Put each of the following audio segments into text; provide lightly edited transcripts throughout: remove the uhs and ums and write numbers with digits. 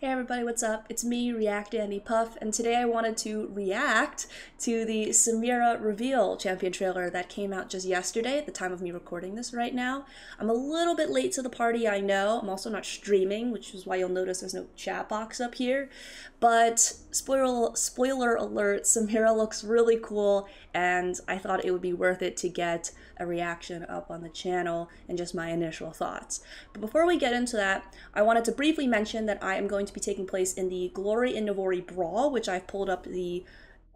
Hey everybody, what's up? It's me, React Andy Puff, and today I wanted to react to the Samira reveal champion trailer that came out just yesterday at the time of me recording this right now. I'm a little bit late to the party, I know. I'm also not streaming, which is why you'll notice there's no chat box up here. But spoiler alert, Samira looks really cool, and I thought it would be worth it to get a reaction up on the channel and just my initial thoughts. But before we get into that, I wanted to briefly mention that I am going to be taking place in the Glory in Navori Brawl, which I've pulled up the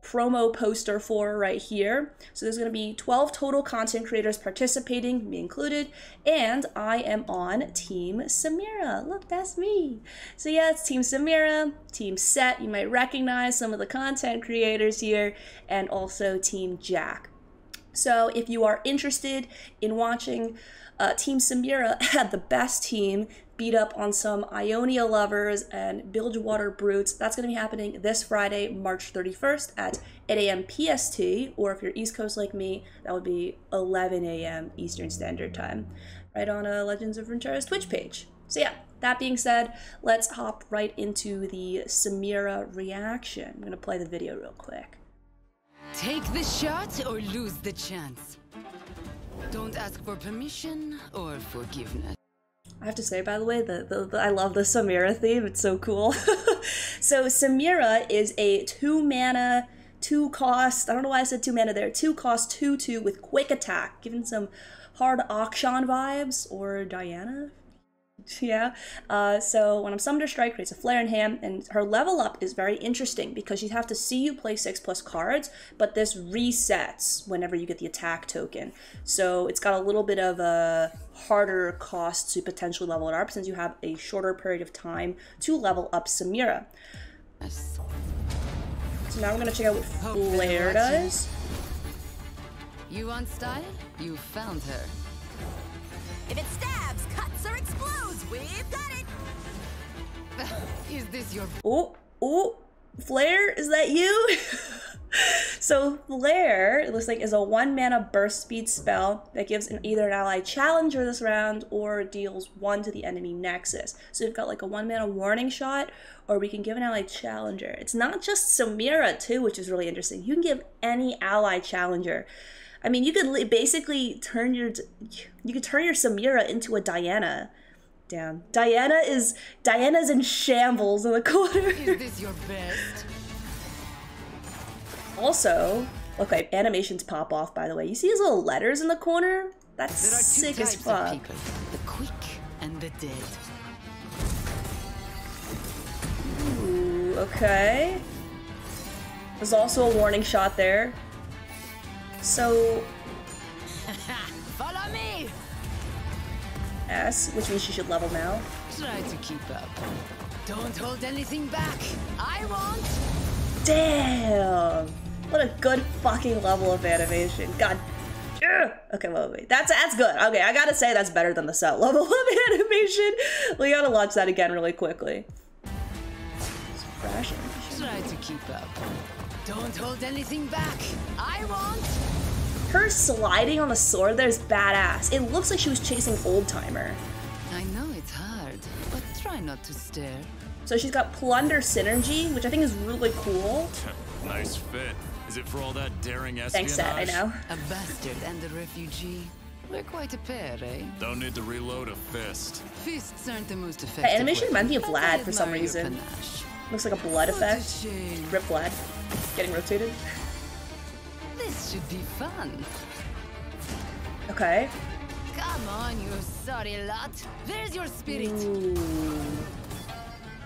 promo poster for right here. So there's going to be 12 total content creators participating, me included, and I am on Team Samira. Look, that's me. So yeah, it's Team Samira, Team Set, you might recognize some of the content creators here, and also Team Jack. So if you are interested in watching Team Samira had the best team beat up on some Ionia lovers and Bilgewater brutes, that's going to be happening this Friday, March 31st at 8 a.m. PST, or if you're East Coast like me, that would be 11 a.m. Eastern Standard Time, right on Legends of Runeterra's Twitch page. So yeah, that being said, let's hop right into the Samira reaction. I'm going to play the video real quick. Take the shot or lose the chance. Don't ask for permission or forgiveness. I have to say, by the way, I love the Samira theme. It's so cool. So Samira is a 2-mana, 2-cost, I don't know why I said 2 mana there, 2-cost 2/2 with quick attack, giving some hard Akshan vibes, or Diana. Yeah, so when I'm summoned or strike, creates a flare in hand, and her level up is very interesting because you have to see you play 6+ cards, but this resets whenever you get the attack token. So it's got a little bit of a harder cost to potentially level it up since you have a shorter period of time to level up Samira. So now we're gonna check out what Flare does. You want style? You found her. If it stabs, cuts, or explodes, we've got it! Is this your... Oh, Flare, is that you? So Flare, it looks like, is a 1-mana burst speed spell that gives either an ally challenger this round or deals 1 to the enemy nexus. So we've got like a 1-mana warning shot, or we can give an ally challenger. It's not just Samira too, which is really interesting. You can give any ally challenger. I mean, you could basically turn your Samira into a Diana. Damn, Diana's in shambles in the corner. Is this your best? Also, look, like animations pop off. By the way, you see these little letters in the corner? That's sick as fuck. People, the quick and the dead. Ooh, okay. There's also a warning shot there. So, follow me. S, which means she should level now. Try to keep up. Don't hold anything back. I won't. Damn! What a good fucking level of animation. God. Okay, wait. That's good. Okay, I gotta say that's better than the set level of animation. We gotta launch that again really quickly. Try to keep up. Don't hold anything back. I won't. Her sliding on the sword there's badass. It looks like she was chasing Old Timer. I know it's hard, but try not to stare. So she's got Plunder Synergy, which I think is really cool. Nice fit. Is it for all that daring espionage? Thanks, Seth, I know. A bastard and a refugee. We're quite a pair, eh? Don't need to reload a fist. Fists aren't the most effective. That animation reminds me of but Vlad I for some admire your reason. panache. Looks like a blood What a effect. shame. Rip Vlad. Getting rotated. This should be fun. Okay. Come on, you sorry lot. There's your spirit. Ooh.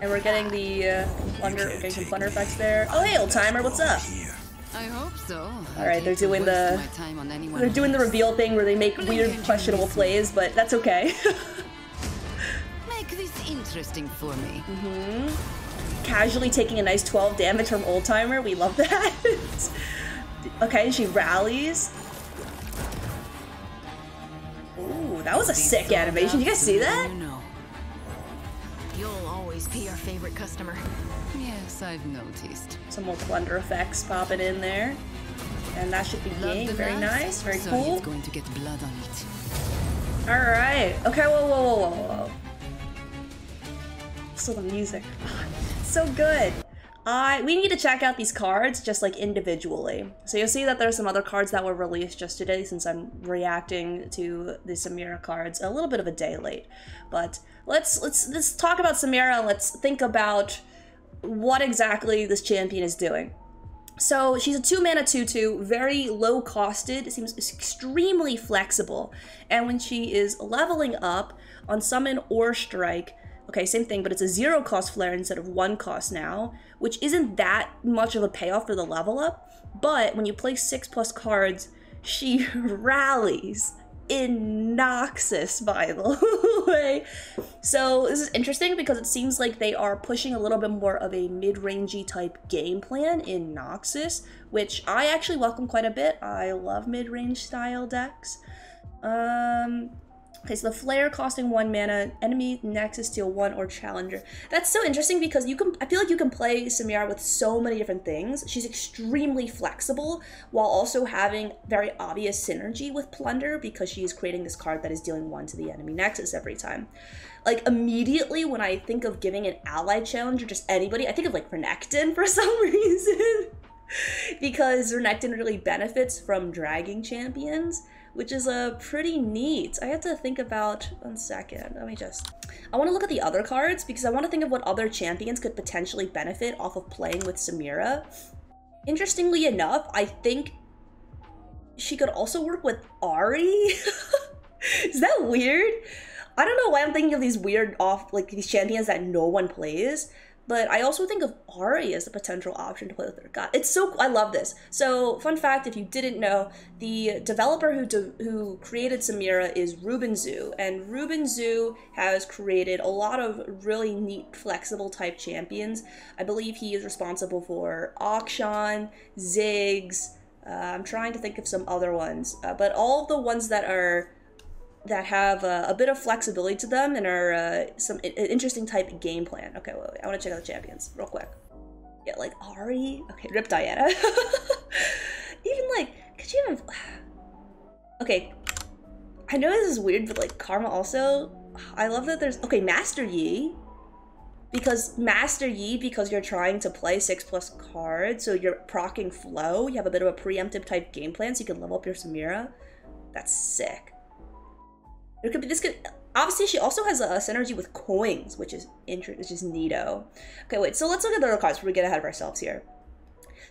And we're getting the plunder, getting some plunder effects there. Oh hey, Old Timer, what's up? I hope so. Alright, they're doing the reveal thing where they make weird, questionable plays, but that's okay. Make this interesting for me. Casually taking a nice 12 damage from Old Timer, we love that. Okay, she rallies. Ooh, that was a sick animation. You guys see that? You'll always be our favorite customer. Yes, I've noticed. Some more plunder effects popping in there. And that should be game. Very nice, very cool. It's going to get blood on it. Alright. Okay, whoa. Also the music, so good. We need to check out these cards just like individually. So you'll see that there's some other cards that were released just today since I'm reacting to the Samira cards a little bit of a day late. But let's talk about Samira and let's think about what exactly this champion is doing. So she's a 2-mana 2/2, very low costed, seems extremely flexible. And when she is leveling up on summon or strike, okay, same thing, but it's a 0 cost flare instead of 1 cost now, which isn't that much of a payoff for the level up. But when you play 6+ cards, she rallies in Noxus, by the way. So this is interesting because it seems like they are pushing a little bit more of a mid-rangey type game plan in Noxus, which I actually welcome quite a bit. I love mid-range style decks. Okay, so the flare costing 1 mana, enemy Nexus deal 1 or challenger. That's so interesting because I feel like you can play Samira with so many different things. She's extremely flexible while also having very obvious synergy with Plunder because she's creating this card that is dealing 1 to the enemy Nexus every time. Like immediately when I think of giving an allied challenger, just anybody, I think of like Renekton for some reason. Because Renekton really benefits from dragging champions, which is pretty neat. I have to think about, 1 second, I want to look at the other cards because I want to think of what other champions could potentially benefit off of playing with Samira. Interestingly enough, I think she could also work with Ahri. Is that weird? I don't know why I'm thinking of these weird these champions that no one plays. But I also think of Ahri as a potential option to play with her. God, I love this. So, fun fact, if you didn't know, the developer who created Samira is Ruben Zoo, and Ruben Zoo has created a lot of really neat, flexible type champions. I believe he is responsible for Akshan, Ziggs, I'm trying to think of some other ones, but all of the ones that have a bit of flexibility to them and are some interesting type game plan. Okay, wait, I want to check out the champions real quick. Yeah, like Ahri. Okay, Rip Diana. Even like, could you even? Okay, I know this is weird, but like Karma also. I love that there's Master Yi. Because you're trying to play 6+ cards, so you're proccing flow. You have a bit of a preemptive type game plan, so you can level up your Samira. That's sick. Obviously she also has a synergy with coins, which is neato. Okay, wait, so let's look at the other cards before we get ahead of ourselves here.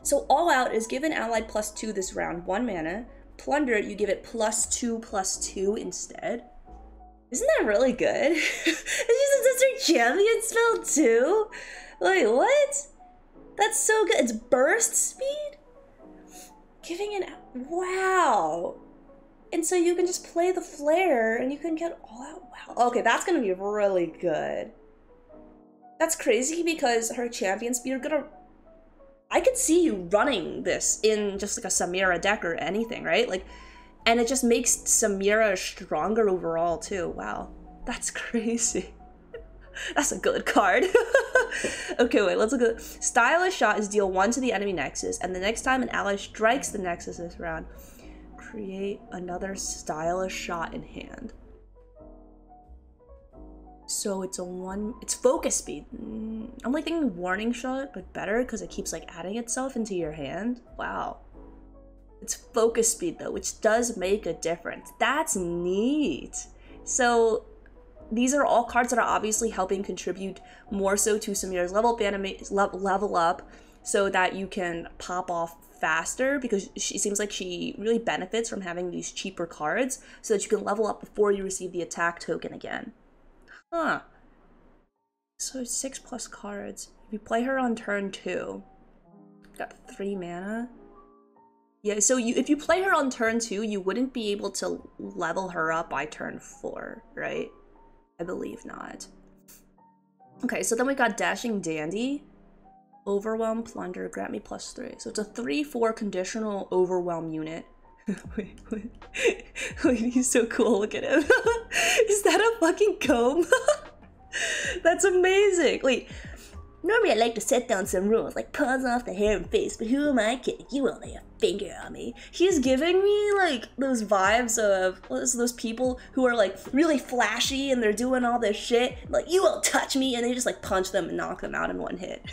So All Out is given allied +2 this round, 1 mana. Plunder, you give it +2/+2 instead. Isn't that really good? It's just a champion spell too? Like, what? That's so good. It's burst speed? Wow. And so you can just play the flare and you can get All Out. Wow. Okay, that's gonna be really good. That's crazy because her champion speed I could see you running this in just like a Samira deck or anything, right? Like, and it just makes Samira stronger overall too. Wow, that's crazy. That's a good card. Okay, wait, let's look at Stylish Shot is deal 1 to the enemy Nexus, and the next time an ally strikes the Nexus this round, create another Stylish Shot in hand. So it's focus speed. I'm like thinking Warning Shot, but better because it keeps like adding itself into your hand. Wow. It's focus speed though, which does make a difference. That's neat. So these are all cards that are obviously helping contribute more so to Samira's level up so that you can pop off faster, because she seems like she really benefits from having these cheaper cards so that you can level up before you receive the attack token again. Huh. So 6+ cards. If you play her on turn 2, got 3 mana. Yeah, so if you play her on turn 2, you wouldn't be able to level her up by turn 4, right? I believe not. Okay, so then we got Dashing Dandy. Overwhelm, Plunder, grant me +3. So it's a 3/4 conditional overwhelm unit. Wait, he's so cool, look at him. Is that a fucking comb? That's amazing. Wait, Normally I like to set down some rules, like paws off the hair and face, but who am I kidding? You won't lay a finger on me. He's giving me, like, those vibes of those people who are, like, really flashy and they're doing all this shit. Like, you won't touch me, and they just, like, punch them and knock them out in one hit.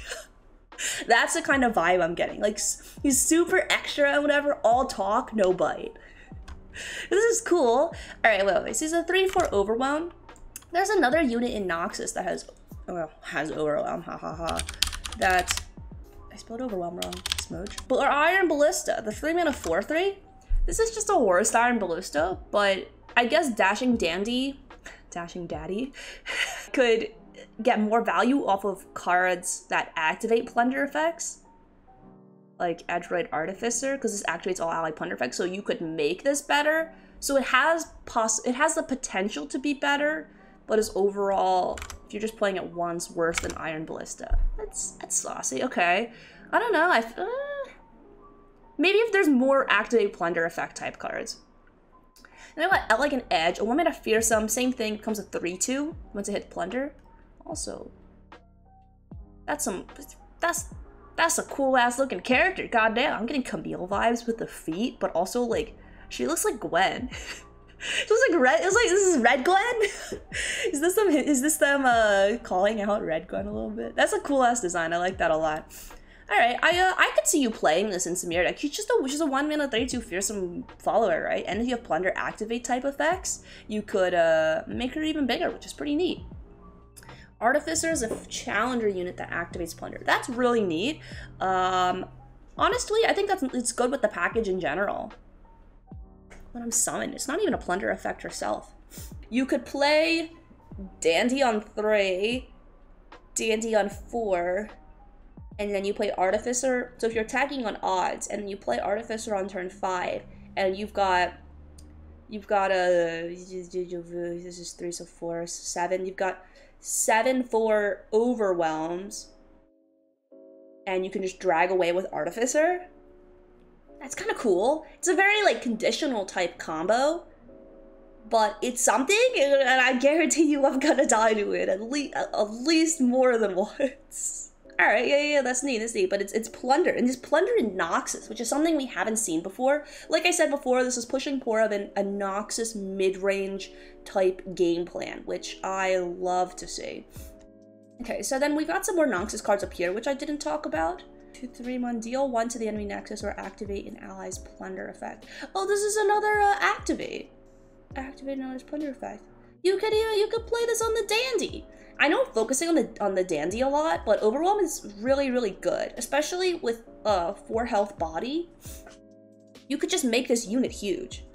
That's the kind of vibe I'm getting. Like, he's super extra and whatever, all talk, no bite. This is cool. Alright, wait. So he's a 3-4 Overwhelm. There's another unit in Noxus that has Overwhelm, that, I spelled Overwhelm wrong, smudge. But our Iron Ballista, the 3-mana 4/3, this is just a worst Iron Ballista, but I guess Dashing Daddy, could get more value off of cards that activate plunder effects, like Edgerite Artificer, because this activates all ally plunder effects, so you could make this better. So it has the potential to be better, but is overall, if you're just playing it once, worse than Iron Ballista. That's saucy. Okay, I don't know. Maybe if there's more activate plunder effect type cards. You know what? Like an Edge, a 1-mana Fearsome, same thing, becomes a 3/2 once it hits plunder. Also, that's a cool ass looking character. Goddamn, I'm getting Camille vibes with the feet, but also like she looks like Gwen. It was like red. It was like, this is Red Gwen. Is this them calling out Red Gwen a little bit? That's a cool ass design. I like that a lot. All right, I could see you playing this in Samira deck. She's just a 1-mana 3/2 Fearsome follower, right? And if you have Plunder activate type effects, you could make her even bigger, which is pretty neat. Artificer is a challenger unit that activates Plunder. That's really neat. Honestly, I think it's good with the package in general. When I'm summoned, it's not even a plunder effect herself. You could play Dandy on 3, Dandy on 4, and then you play Artificer. So if you're attacking on odds, and you play Artificer on turn 5, and you've got a, this is 3, so 4, 7. You've got 7/4 Overwhelms, and you can just drag away with Artificer. That's kind of cool. It's a very, like, conditional type combo, but it's something, and I guarantee you I'm gonna die to it at least more than once. All right, yeah, that's neat, but it's Plunder, and it's Plunder in Noxus, which is something we haven't seen before. Like I said before, this is pushing more of a Noxus mid-range type game plan, which I love to see. Okay, so then we've got some more Noxus cards up here, which I didn't talk about. 2/3 deal 1 to the enemy nexus or activate an ally's plunder effect. Oh, this is another activate an ally's plunder effect. You could play this on the Dandy. I know I'm focusing on the Dandy a lot, but Overwhelm is really good, especially with 4 health body. You could just make this unit huge,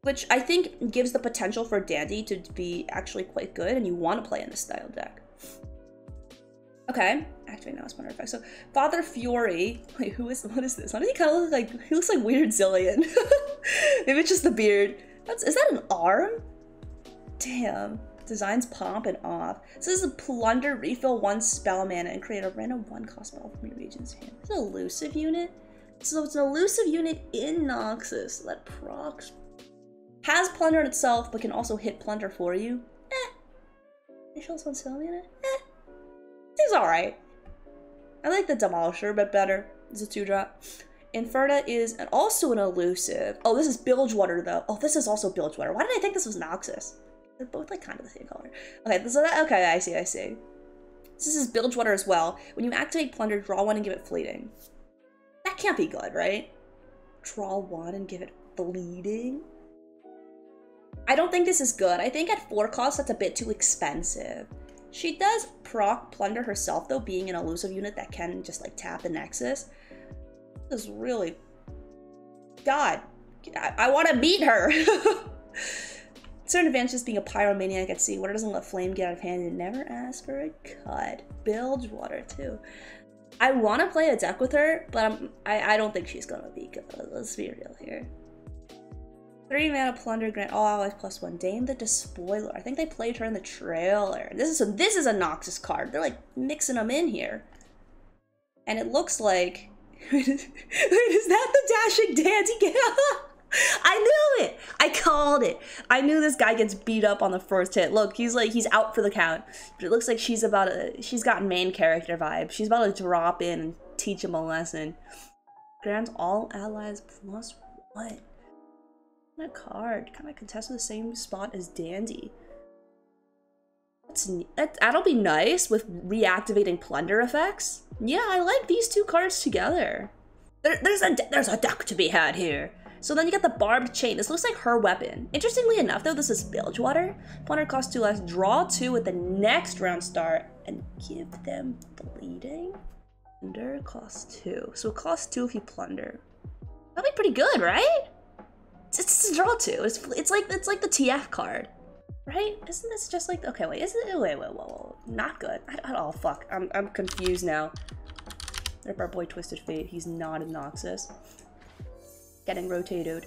which I think gives the potential for Dandy to be actually quite good, and you want to play in this style deck. Okay, activate now plunder effect. So Father Fury. Wait, what is this? Why does he kind of look like? He looks like Weird Zillion. Maybe it's just the beard. Is that an arm? Damn. Designs pomp and off. So this is a plunder, refill 1 spell mana, and create a random 1-cost spell from your agent's hand. It's an elusive unit. So it's an elusive unit in Noxus that procs. Has plunder in itself, but can also hit plunder for you. Initials 1 spell mana. Seems alright. I like the Demolisher, but better. It's a 2-drop. Inferna is also an elusive. Oh, this is Bilgewater, though. Oh, this is also Bilgewater. Why did I think this was Noxus? They're both, like, kind of the same color. Okay, so okay, I see. This is Bilgewater as well. When you activate Plunder, draw 1 and give it Fleeting. That can't be good, right? Draw 1 and give it Fleeting? I don't think this is good. I think at 4 costs, that's a bit too expensive. She does proc Plunder herself, though, being an elusive unit that can just, like, tap the Nexus. This is really... God. I want to beat her! Certain advantages being a pyromaniac at sea. Water doesn't let flame get out of hand and never ask for a cut. Bilgewater, too. I want to play a deck with her, but I don't think she's going to be good. Let's be real here. 3 mana plunder, grant all allies +1. Dame the Despoiler. I think they played her in the trailer. This is a Noxus card. They're like mixing them in here. And it looks like... Wait, is that the Dashing Dandy? I knew it! I called it! I knew this guy gets beat up on the first hit. Look, he's out for the count. But it looks like she's got main character vibe. She's about to drop in and teach him a lesson. Grants all allies +1. What a card. Kind of contest with the same spot as Dandy. That'll be nice with reactivating plunder effects. Yeah, I like these two cards together. There's a duck to be had here. So then you get the barbed chain. This looks like her weapon. Interestingly enough, though, this is Bilgewater. Plunder costs 2 less. Draw 2 with the next round start and give them bleeding. Plunder costs 2. So it costs 2 if you plunder. That'd be pretty good, right? It's a draw 2. It's like the TF card, right? Isn't this just like okay? Wait, isn't it? Wait, whoa, not good. Oh fuck, I'm confused now. Rip our boy Twisted Fate. He's not obnoxious. Getting rotated.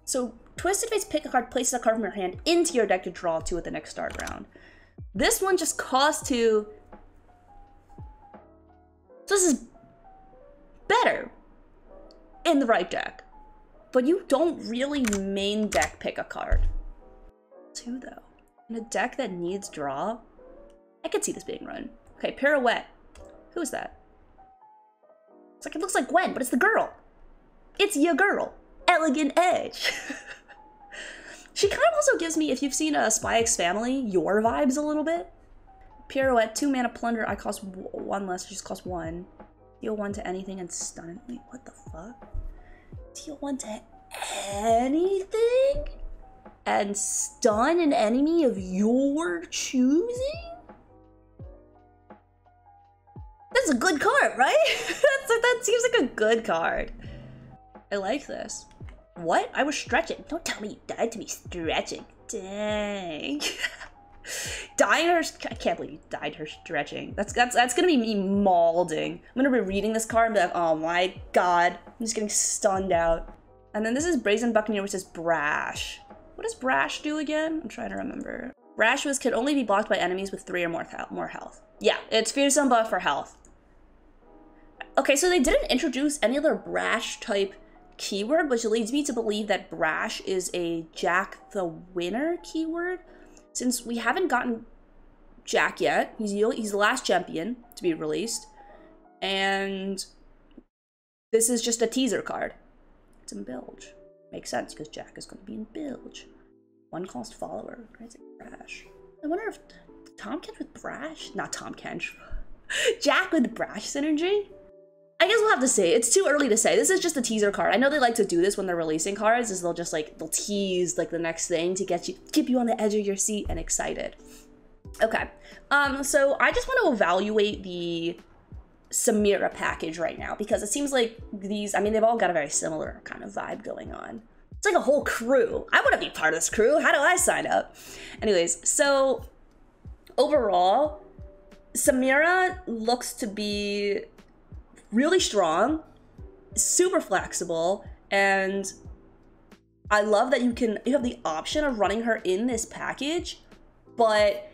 So Twisted Fate's pick a card, places a card from your hand into your deck to draw 2 at the next start round. This one just costs 2. So this is better in the right deck. But you don't really main deck pick a card. 2 though. In a deck that needs draw, I could see this being run. Okay, Pirouette. Who is that? It looks like Gwen, but it's the girl. It's your girl, Elegant Edge. She kind of also gives me, if you've seen Spy X Family, your vibes a little bit. Pirouette, 2 mana plunder. I cost 1 less. She just costs 1. Deal 1 to anything and stun it. Wait, what the fuck? Deal 1 to anything and stun an enemy of your choosing? That's a good card, right? That seems like a good card. I like this. What? I was stretching. Don't tell me you died to me stretching. Dang. Dying her, I can't believe you died her stretching. That's gonna be me maulding. I'm gonna be reading this card and be like, oh my god, I'm just getting stunned out. And then this is Brazen Buccaneer, which is Brash. What does Brash do again? I'm trying to remember. Brash can only be blocked by enemies with 3 or more health. Yeah, it's fearsome buff for health. Okay, so they didn't introduce any other Brash type keyword, which leads me to believe that Brash is a Jack the Winner keyword. Since we haven't gotten Jack yet, he's the last champion to be released, and this is just a teaser card. It's in Bilge. Makes sense because Jack is going to be in Bilge. 1 cost follower. Right? Brash. I wonder if Tom Kench with Brash, not Tom Kench, Jack with Brash synergy. I guess we'll have to see. It's too early to say. This is just a teaser card. I know they like to do this when they're releasing cards, is they'll tease like the next thing to keep you on the edge of your seat and excited. Okay. So I just want to evaluate the Samira package right now because it seems like these, I mean, they've all got a very similar kind of vibe going on. It's like a whole crew. I want to be part of this crew. How do I sign up? Anyways, so overall, Samira looks to be really strong, super flexible, and I love that you have the option of running her in this package, but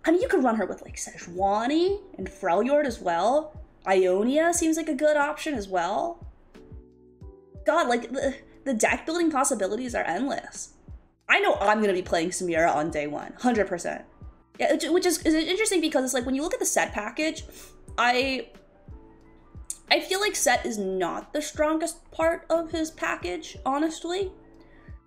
I mean, you could run her with like Sejuani and Freljord as well. Ionia seems like a good option as well. God, like the deck building possibilities are endless. I know I'm gonna be playing Samira on day 1, 100%. Yeah, which is interesting because it's like when you look at the set package, I feel like Set is not the strongest part of his package, honestly.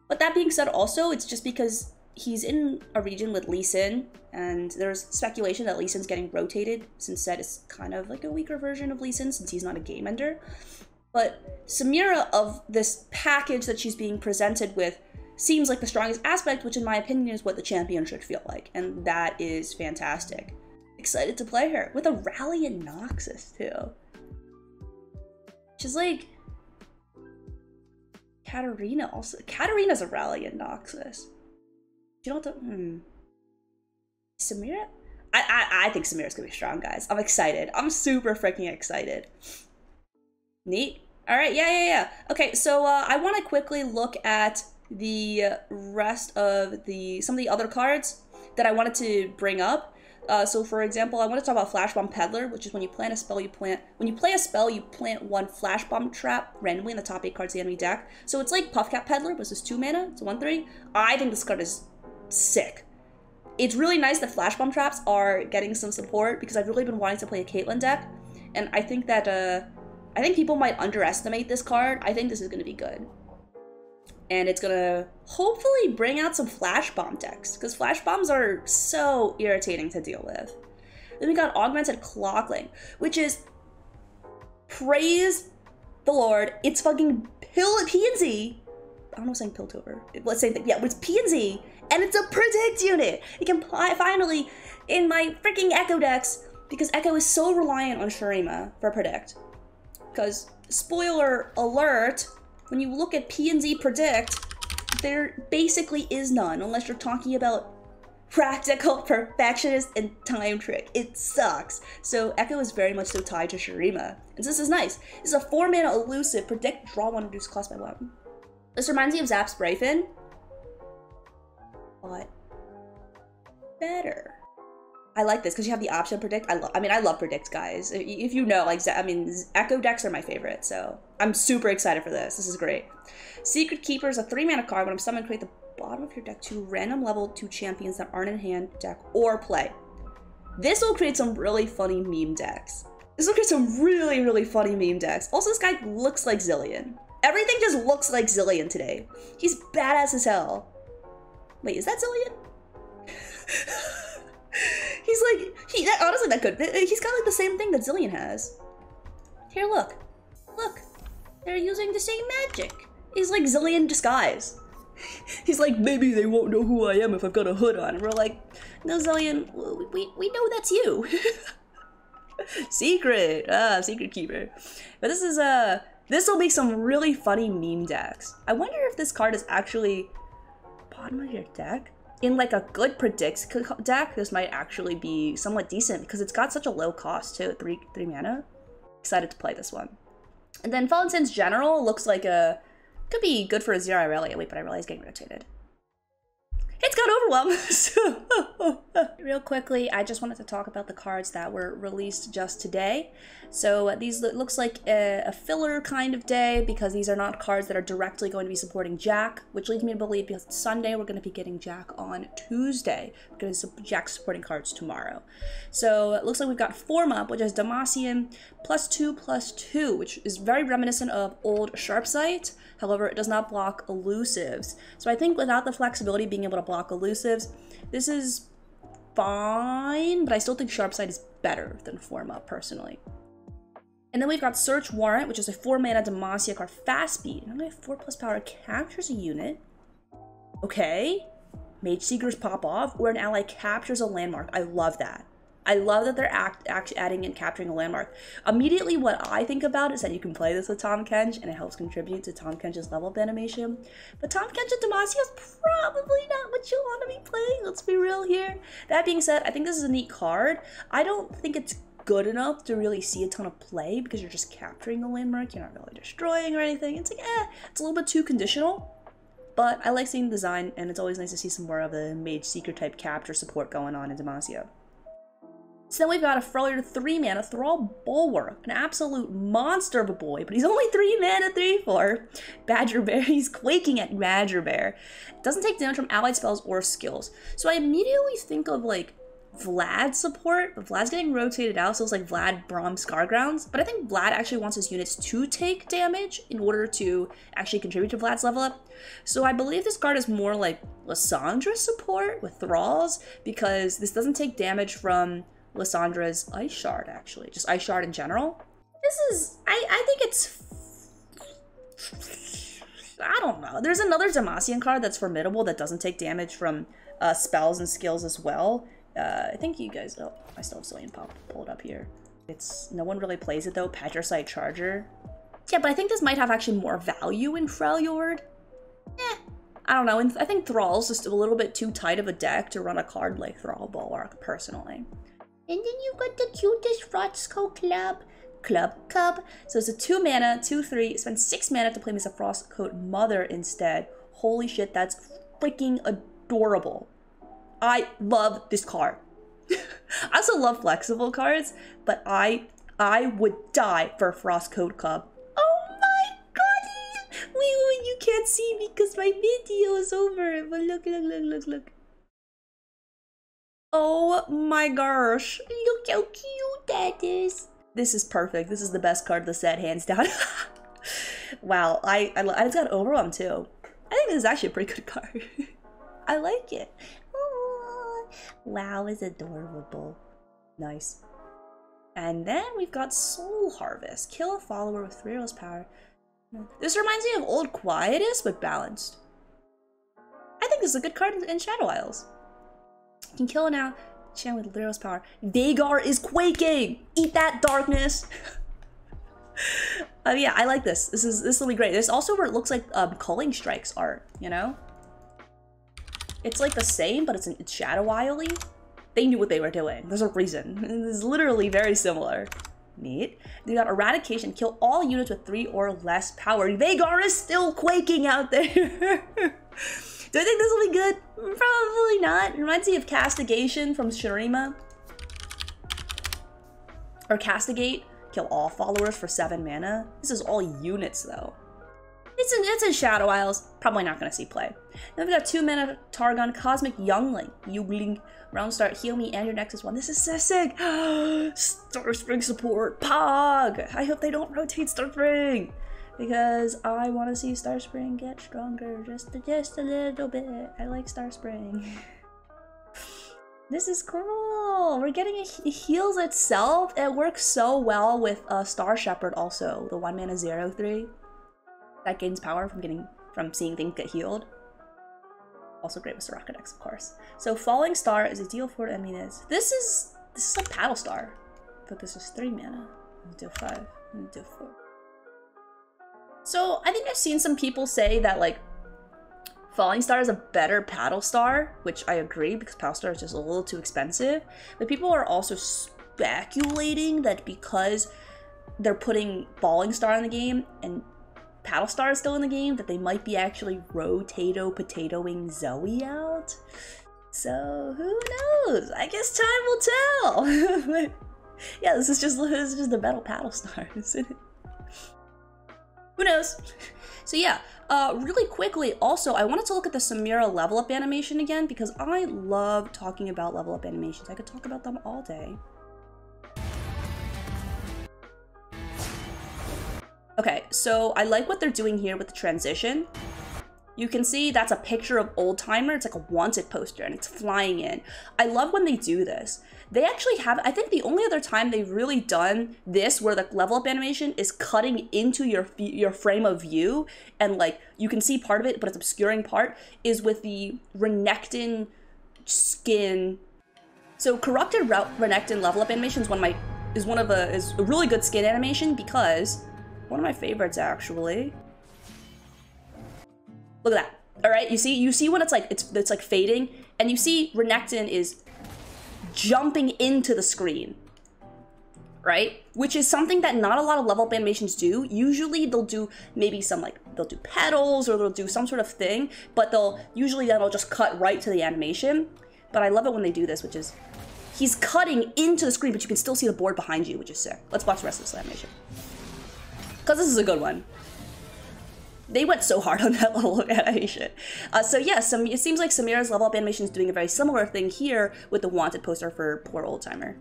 But that being said, also, it's just because he's in a region with Lee Sin, and there's speculation that Lee Sin's getting rotated, since Set is kind of like a weaker version of Lee Sin, since he's not a game ender. But Samira, of this package that she's being presented with, seems like the strongest aspect, which in my opinion is what the champion should feel like, and that is fantastic. Excited to play her, with a Rally in Noxus, too. She's like Katarina also. Katarina's a Rally in Noxus. You know what the Samira? I think Samira's gonna be strong, guys. I'm excited. I'm super freaking excited. Neat. Alright, yeah. Okay, so I wanna quickly look at the rest of some of the other cards that I wanted to bring up. So for example, I want to talk about Flash Bomb Peddler, which is when you play a spell, you plant one Flash Bomb trap randomly in the top 8 cards of the enemy deck. So it's like Puffcat Peddler, but it's just 2 mana, it's a 1/3. I think this card is sick. It's really nice that Flash Bomb traps are getting some support because I've really been wanting to play a Caitlyn deck, and I think that I think people might underestimate this card. I think this is going to be good. And it's gonna hopefully bring out some Flash Bomb decks, because Flash Bombs are so irritating to deal with. Then we got Augmented Clockling, which is, praise the Lord, it's fucking P&Z. I don't know, saying Piltover. Let's say that, yeah, it's P&Z, and it's a predict unit. It can finally, in my freaking Echo decks, because Echo is so reliant on Shurima for predict. Because, spoiler alert, when you look at P&Z predict, there basically is none, unless you're talking about Practical Perfectionist and Time Trick. It sucks. So Echo is very much so tied to Shurima. And this is nice. This is a 4-mana elusive, predict, draw 1, reduce cost by 1. This reminds me of Zap's Brayfin, but better. I like this because you have the option predict. I love predict, guys. If you know, like, Echo decks are my favorite, so I'm super excited for this. This is great. Secret Keeper is a 3-mana card. When I'm summoned, create the bottom of your deck 2 random level 2 champions that aren't in hand, deck, or play. This will create some really funny meme decks. This will create some really, really funny meme decks. Also, this guy looks like Zilean. Everything just looks like Zilean today. He's badass as hell. Wait, is that Zilean? He's like, honestly, that could, he's got like the same thing that Zilean has. Here, look. Look. They're using the same magic. He's like Zilean disguise. He's like, maybe they won't know who I am if I've got a hood on. And we're like, no, Zilean, we know that's you. Secret. Secret Keeper. But this is, this will make some really funny meme decks. I wonder if this card is actually bottom of your deck. In like a good predict deck, this might actually be somewhat decent because it's got such a low cost too, 3 mana. Excited to play this one. And then Fallen Sins General looks like could be good for a 0 Irelia. Wait, but Irelia is getting rotated. It's got Overwhelm! Real quickly, I just wanted to talk about the cards that were released just today. So these looks like a filler kind of day because these are not cards that are directly going to be supporting Jack, which leads me to believe because it's Sunday, we're going to be getting Jack on Tuesday because Jack's supporting cards tomorrow. So it looks like we've got Form Up, which is Demacian +2/+2, which is very reminiscent of old Sharpsight. However, it does not block elusives. So I think without the flexibility being able to block elusives, this is fine, but I still think Sharpsight is better than Form Up personally. And then we've got Search Warrant, which is a 4-mana Demacia card, fast speed. And 4+ power, captures a unit. Okay. Mage Seekers pop off, or an ally captures a landmark. I love that. I love that they're adding and capturing a landmark. Immediately what I think about is that you can play this with Tahm Kench, and it helps contribute to Tahm Kench's level up animation. But Tahm Kench and Demacia is probably not what you want to be playing. Let's be real here. That being said, I think this is a neat card. I don't think it's good enough to really see a ton of play because you're just capturing a landmark. You're not really destroying or anything. It's like, it's a little bit too conditional. But I like seeing the design, and it's always nice to see some more of the Mage Seeker type capture support going on in Demacia. So then we've got a Freljord 3-mana Thrall Bulwark, an absolute monster of a boy, but he's only 3 mana 3/4. Badger Bear, he's quaking at Badger Bear. Doesn't take damage from allied spells or skills. So I immediately think of like Vlad support, but Vlad's getting rotated out, so it's like Vlad, Braum, Scargrounds. But I think Vlad actually wants his units to take damage in order to actually contribute to Vlad's level up. So I believe this card is more like Lysandra support with Thralls, because this doesn't take damage from Lysandra's Ice Shard, actually. Just Ice Shard in general. This is, I think it's, I don't know. There's another Demacian card that's formidable that doesn't take damage from spells and skills as well. I think you guys, oh, I still have Cillian pulled up here. It's, no one really plays it though, Patricite Charger. Yeah, but I think this might have actually more value in Freljord. I don't know, and I think Thrall's just a little bit too tight of a deck to run a card like Thrall Bulwark, personally. And then you got the cutest Frostcoat Cub. So it's a 2-mana, 2/3, spend 6 mana to play me as a Frostcoat Mother instead. Holy shit, that's freaking adorable. I love this card. I also love flexible cards, but I would die for a Frost Code Cub. Oh my god! Wait, you can't see me because my video is over. But look. Oh my gosh. Look how cute that is. This is perfect. This is the best card of the set, hands down. Wow, I just got overwhelmed too. I think this is actually a pretty good card. I like it. Oh, wow, it's adorable. Nice. And then we've got Soul Harvest. Kill a follower with 3 arrows power. This reminds me of Old Quietus, but balanced. I think this is a good card in Shadow Isles. You can kill now. Chant with 3 arrows power. Vagar is quaking! Eat that, darkness! Yeah, I like this. This will be great. This also where it looks like Culling Strike's art, you know? It's like the same, but it's Shadow Isle-y. They knew what they were doing. There's a reason. It's literally very similar. Neat. They got Eradication. Kill all units with 3 or less power. Vagar is still quaking out there. Do I think this will be good? Probably not. It reminds me of Castigation from Shurima. Or Castigate. Kill all followers for 7 mana. This is all units though. It's in Shadow Isles. Probably not going to see play. Then we've got 2 mana Targon Cosmic Youngling. Round start, heal me and your Nexus 1. This is so sick. Star Spring support. Pog. I hope they don't rotate Star Spring. Because I want to see Star Spring get stronger just a little bit. I like Star Spring. This is cool. We're getting it heals itself. It works so well with Star Shepherd also. The 1 mana 0/3. That gains power from seeing things get healed. Also great with Soraka decks, of course. So Falling Star is a deal for enemies. This is a Paddle Star. But this is 3 mana. Do 5. Do 4. So I think I've seen some people say that like Falling Star is a better Paddle Star, which I agree because Paddle Star is just a little too expensive. But people are also speculating that because they're putting Falling Star in the game and Paddle Star is still in the game, that they might be actually potatoing Zoe out. So who knows? I guess time will tell. But yeah, this is just the metal Paddle Star, isn't it? Who knows? So yeah, really quickly, also, I wanted to look at the Samira level up animation again because I love talking about level up animations. I could talk about them all day. Okay, so I like what they're doing here with the transition. You can see that's a picture of Old Timer. It's like a wanted poster and it's flying in. I love when they do this. They actually have, I think the only other time they've really done this where the level up animation is cutting into your frame of view and like you can see part of it but it's obscuring part is with the Renekton skin. So Corrupted Renekton level up animation is a really good skin animation because one of my favorites actually. Look at that. All right, you see when it's like fading and you see Renekton is jumping into the screen, right? Which is something that not a lot of level up animations do. Usually they'll do maybe they'll do petals or they'll do some sort of thing, but that'll just cut right to the animation. But I love it when they do this, which is he's cutting into the screen, but you can still see the board behind you, which is sick. Let's watch the rest of this animation. Because this is a good one. They went so hard on that level of animation. So yeah, it seems like Samira's level up animation is doing a very similar thing here with the wanted poster for poor Old Timer.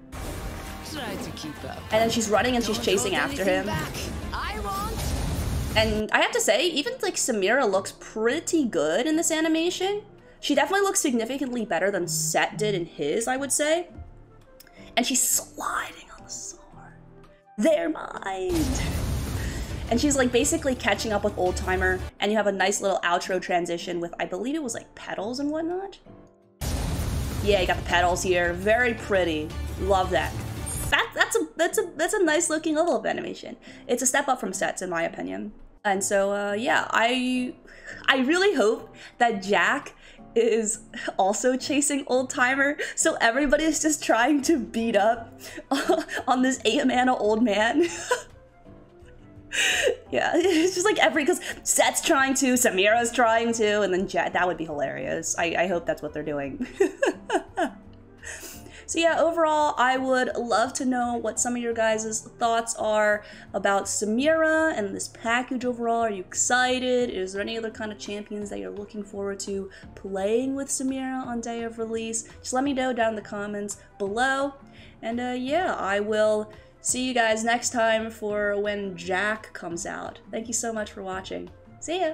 Try to keep up. And then she's running and she's chasing after him. And I have to say, even like Samira looks pretty good in this animation. She definitely looks significantly better than Set did in his, I would say. And she's sliding on the sword. They're mine. And she's like basically catching up with Old Timer, and you have a nice little outro transition with, I believe it was like petals and whatnot. Yeah, you got the petals here, very pretty. Love that. That's a nice looking level of animation. It's a step up from Sets in my opinion. And so yeah, I really hope that Jack is also chasing Old Timer, so everybody's just trying to beat up on this 8 mana old man. Yeah, it's just like because Set's trying to, Samira's trying to, and then that would be hilarious. I hope that's what they're doing. So yeah, overall, I would love to know what some of your guys' thoughts are about Samira and this package overall. Are you excited? Is there any other kind of champions that you're looking forward to playing with Samira on day of release? Just let me know down in the comments below. And yeah, I will see you guys next time for when Jack comes out. Thank you so much for watching. See ya!